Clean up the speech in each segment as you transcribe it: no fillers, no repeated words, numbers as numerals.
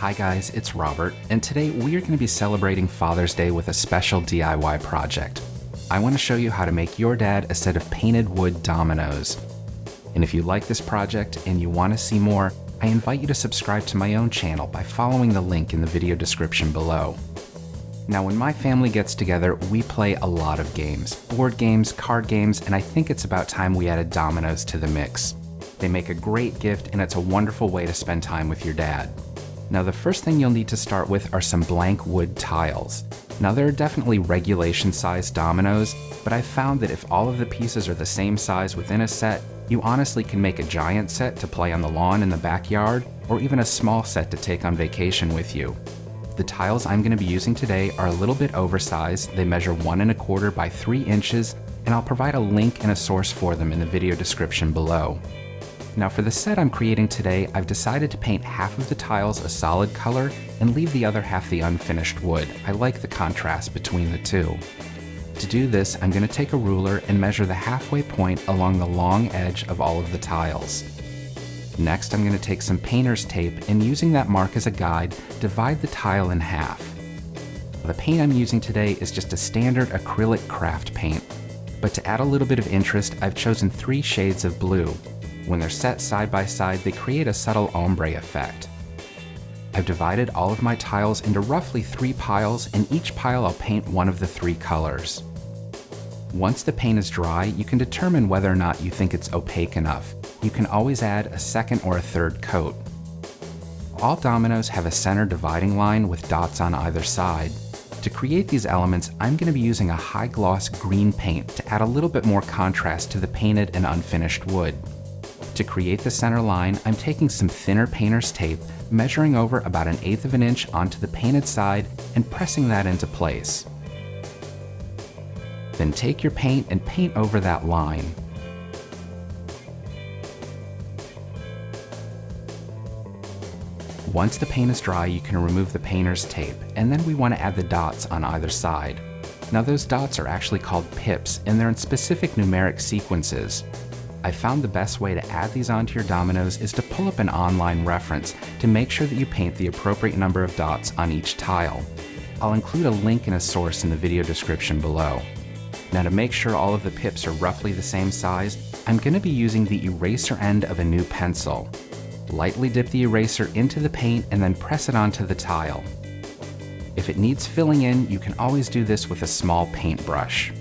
Hi guys, it's Robert, and today we are going to be celebrating Father's Day with a special DIY project. I want to show you how to make your dad a set of painted wood dominoes. And if you like this project and you want to see more, I invite you to subscribe to my own channel by following the link in the video description below. Now, when my family gets together, we play a lot of games, board games, card games, and I think it's about time we added dominoes to the mix. They make a great gift, and it's a wonderful way to spend time with your dad. Now, the first thing you'll need to start with are some blank wood tiles. Now, there are definitely regulation-sized dominoes, but I've found that if all of the pieces are the same size within a set, you honestly can make a giant set to play on the lawn in the backyard, or even a small set to take on vacation with you. The tiles I'm going to be using today are a little bit oversized. They measure 1 1/4 by 3 inches, and I'll provide a link and a source for them in the video description below. Now, for the set I'm creating today, I've decided to paint half of the tiles a solid color and leave the other half the unfinished wood. I like the contrast between the two. To do this, I'm going to take a ruler and measure the halfway point along the long edge of all of the tiles. Next, I'm going to take some painter's tape and, using that mark as a guide, divide the tile in half. The paint I'm using today is just a standard acrylic craft paint, but to add a little bit of interest, I've chosen 3 shades of blue. When they're set side by side, they create a subtle ombre effect. I've divided all of my tiles into roughly 3 piles, and each pile I'll paint one of the 3 colors. Once the paint is dry, you can determine whether or not you think it's opaque enough. You can always add a second or a third coat. All dominoes have a center dividing line with dots on either side. To create these elements, I'm going to be using a high gloss green paint to add a little bit more contrast to the painted and unfinished wood. To create the center line, I'm taking some thinner painter's tape, measuring over about 1/8 of an inch onto the painted side and pressing that into place. Then take your paint and paint over that line. Once the paint is dry, you can remove the painter's tape, and then we want to add the dots on either side. Now, those dots are actually called pips, and they're in specific numeric sequences. I found the best way to add these onto your dominoes is to pull up an online reference to make sure that you paint the appropriate number of dots on each tile. I'll include a link and a source in the video description below. Now, to make sure all of the pips are roughly the same size, I'm going to be using the eraser end of a new pencil. Lightly dip the eraser into the paint and then press it onto the tile. If it needs filling in, you can always do this with a small paintbrush.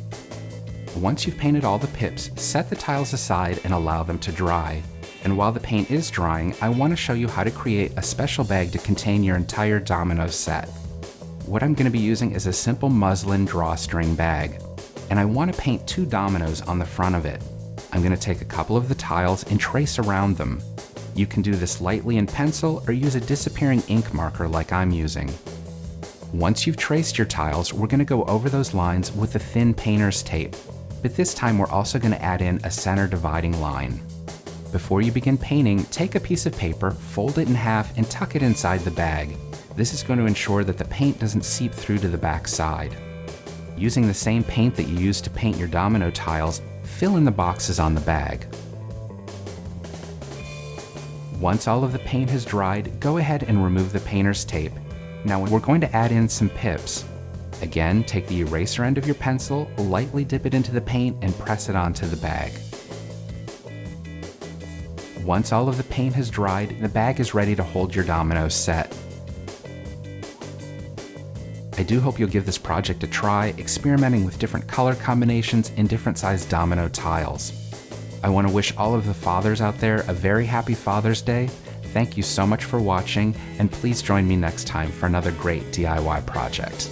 Once you've painted all the pips, set the tiles aside and allow them to dry. And while the paint is drying, I want to show you how to create a special bag to contain your entire domino set. What I'm going to be using is a simple muslin drawstring bag, and I want to paint 2 dominoes on the front of it. I'm going to take a couple of the tiles and trace around them. You can do this lightly in pencil or use a disappearing ink marker like I'm using. Once you've traced your tiles, we're going to go over those lines with the thin painter's tape. But this time we're also going to add in a center dividing line. Before you begin painting, take a piece of paper, fold it in half, and tuck it inside the bag. This is going to ensure that the paint doesn't seep through to the back side. Using the same paint that you used to paint your domino tiles, fill in the boxes on the bag. Once all of the paint has dried, go ahead and remove the painter's tape. Now we're going to add in some pips. Again, take the eraser end of your pencil, lightly dip it into the paint, and press it onto the bag. Once all of the paint has dried, the bag is ready to hold your dominoes set. I do hope you'll give this project a try, experimenting with different color combinations and different sized domino tiles. I want to wish all of the fathers out there a very happy Father's Day. Thank you so much for watching, and please join me next time for another great DIY project.